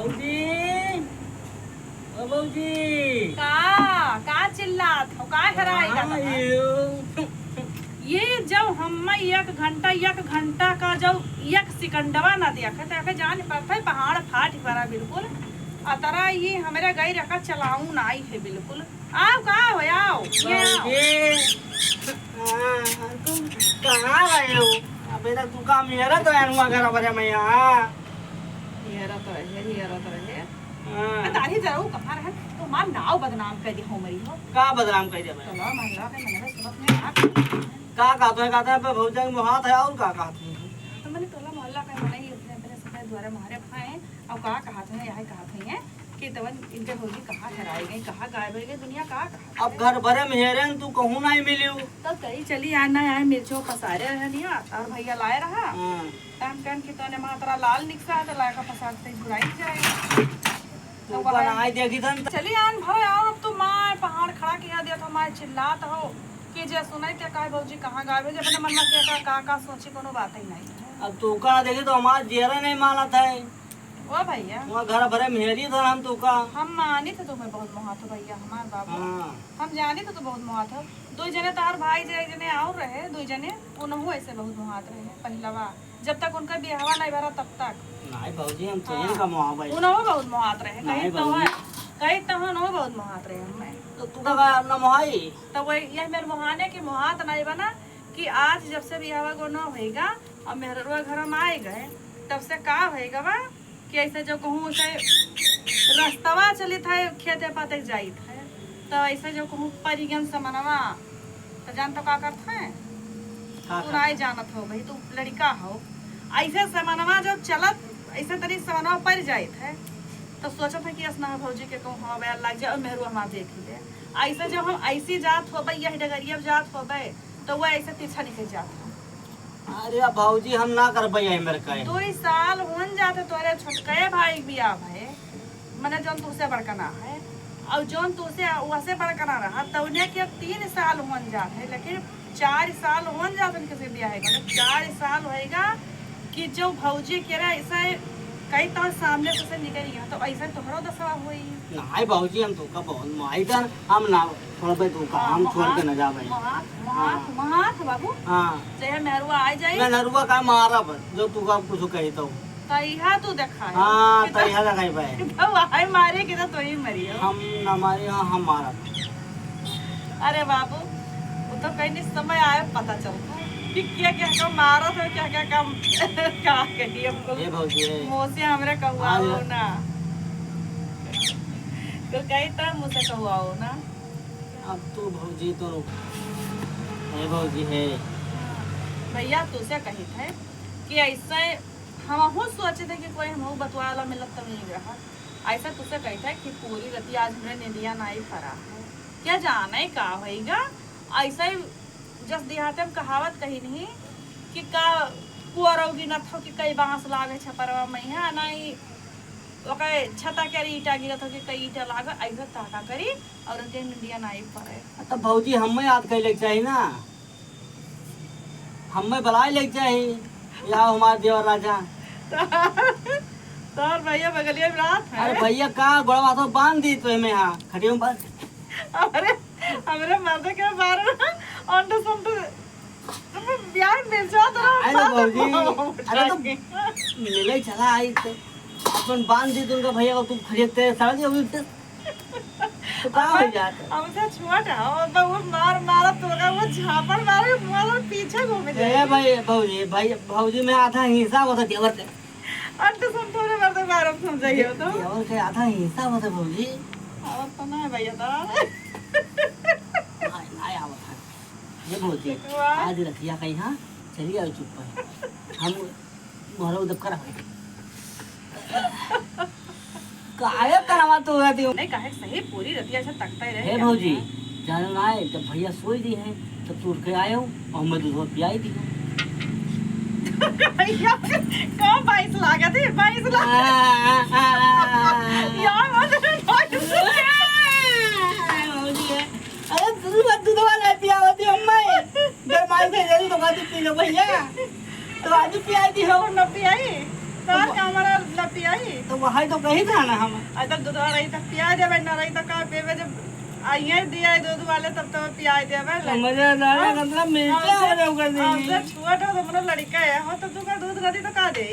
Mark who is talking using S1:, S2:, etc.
S1: बहूजी ओ बहूजी
S2: का चिल्लात हो का हराएगा ये जब हम एक घंटा का जब एक सिकंडवा ना देखा तो जान पड़ता है पहाड़ फाट पड़ा बिल्कुल अतरा ये हमारे गई रखा चलाऊ ना आई है बिल्कुल आओ का हो आओ
S1: तुम कहाँ गए हो अबे तक तू काम मेरा तो है घर पर मैं यहाँ
S2: तारी जरूर कहाँ रहे तो मार नाव बदनाम कर दी हो मरी हो
S1: का बदनाम कर दिया
S2: चलो महिला के मैंने सुबह में
S1: का कहते हैं पे भौजा में हाथ है और का कहते हैं
S2: तो मैंने टोला मोहल्ला का मनाई अपने सब द्वारा मारे खाए और का कहते हैं यही कहते हैं कि तवन इनके भौजी कहाँ ठहराई गई कहाँ गायब हो गई दुनिया कहाँ
S1: अब घर भरे में हेरन तू कहूँ नहीं मिली
S2: तो कहीं चली आना आए मिर्चो पसारे रह दिया और भैया लाए रहा टाइम टाइम की तो ने मात्रा लाल निकसा तो लाया का पसारते जुड़ाई जाए
S1: तो बनाई देखी धन
S2: चली आन भाई आओ अब तो माँ पहाड़ खड़ा किया दिया था माँ चिल्लात हो कि जे सुनाई क्या कहे भौजी कहाँ गायब है जब मन में क्या का सोची कोनो बात ही नहीं
S1: अब तू का देखे तो हमारा जेरा नहीं माना था
S2: ओ भैया
S1: वहाँ घर भरे मेहरी था हम तो का
S2: हम मानी थे तुम्हें बहुत मोहा था भैया हमारे बाबू हम जाने थे तो बहुत मोहा था दो जने तार भाई जने और रहे दो जने उन्होंने ऐसे बहुत मोहात रहे पहला बार जब तक उनका बिहावा नहीं भरा तब तक
S1: नहीं भौजी हम तो इनका मोहा भाई
S2: उन्होंने बहुत मोहात रहे कहीं तो बहुत मोहात रहे हमें
S1: तो तू का अपना मोहाई
S2: तो वही यह मेरे मोहाने की मोहात नहीं बना कि आज जब से बिहावा को न होएगा और मेहरवा घर में आए गए तब से का होएगा बा कि ऐसे जो कहूँ उसे रास्तवा चली था खेते पाते जाई था तो ऐसे जो कहूँ परिगन समनवा तो जान तो का करता है तू नहीं जानत हो भाई तू लड़का हो ऐसे समनवा जब चलत ऐसे तरी समनवा पर जाई थे तो सोचा था कि असना भौजी के कहूँ हाँ वह लग जाए और मेहरू हमारा देख ले ऐसे जब हम ऐसी जात हो भाई यही डगरिया जात हो भाई तो वह ऐसे पीछा निकल जाता
S1: अरे भौजी हम ना कर पाए मेरे कहे
S2: 2 साल होन जाते तोरे छोटके भाई बिया भाई मने जोन तुसे बड़कना है और जोन तुसे वैसे बड़कना रहा तो उन्हें के 3 साल होन जाते लेकिन 4 साल होन जाते किसी बिया है 4 साल होएगा कि जो भौजी के रहा ऐसा कई तो सामने से निकल गया तो ऐसा तोहरो दसवा हुई
S1: नहीं भौजी हम तो का बहुत माई कर हम ना छोड़ पे तू का हम छोड़ के न जावे
S2: महात बाबू
S1: हां
S2: चाहे मेहरुआ आ जाए
S1: मैं नरुआ का मारा जो तू का कुछ कही तो
S2: तैहा तू देखा है
S1: हां तैहा लगाई भाई
S2: तो वही मारे कि तो ही मरी हो
S1: हम ना मारे हां हम मारा
S2: अरे बाबू वो तो कहीं समय आए पता चलता कि क्या क्या का मारा तो क्या क्या काम का कही हमको
S1: ये भौजी
S2: मोसे हमरे कहवा हो ना तो कई तरह मुझसे कहवा हो ना
S1: अब तू भौजी तो ये भौजी है
S2: भैया तुझसे कही थे कि ऐसे हम सोचे थे कि कोई हम बतवा वाला मिलत तो नहीं रहा ऐसा तुझसे कही था कि पूरी रति आज हमने निंदिया नहीं फरा है क्या जाना ही का होएगा ऐसा ही जस देहाते में कहावत कही नहीं कि का कुआरौगी न थो कि कई बांस लागे छपरवा में है नहीं ओके छता के ईटा गिरत हो कि कई ईटा लागे ऐसा ताका करी और उनके निंदिया नहीं पड़े
S1: तो भौजी हमें याद कर ले चाहिए ना हमें बुलाए ले चाहिए या हमारे देवर राजा
S2: तो भैया बगलिया में रात है
S1: अरे भैया का गोड़वा तो बांध दी तो हमें हां खटियों बांध
S2: अरे हमरे मर्द के बारे में अंडे संडे ब्याह मिल जाता
S1: अरे भौजी अरे तो मिले चला आई तो अपन बांध दी तुमका भैया को तुम खरीदते सारा जी अभी तो का हो जाता
S2: हमसे छोटा और बहुत मार तो वो झापड़ मारे मारो पीछे घूमे
S1: ए भाई भौजी में आधा हिस्सा होता देवर के
S2: अंडे संडे रे मर्द बारे में समझाइए तो
S1: देवर के आधा हिस्सा होता भौजी
S2: अब तो ना भैया तो
S1: नहीं आवत ये भौजी आज रखिया कहीं हां चलिए आओ चुप पर हम मोहरा उदप करा काहे करवा तो रहती हो
S2: नहीं काहे सही पूरी रतिया से तकता ही रहे
S1: हे भौजी जानो ना है जब भैया सोई दी है तब तू उठ के आए हो और मैं दूध पियाई दी हो
S2: भैया कौन 22 लागत है 22 लाख यार मुझे
S1: अरे दूध वाला पिया होती अम्मा जब माई से जल्दी तो खाती पी लो भैया तो आज पियाई दी हो
S2: न पियाई तार का हमारा लपियाई
S1: तो वही तो कही था ना हम।
S2: अगर दूध रही तो पिया देवे न रही तो का पेवे जब आइए दिया दूध वाले तब तो पिया देवे
S1: समझे दादा मतलब मिलते हो रहे कर
S2: हमसे छुआ तो हमरा लड़का है हो तो तू का दूध रही तो का दे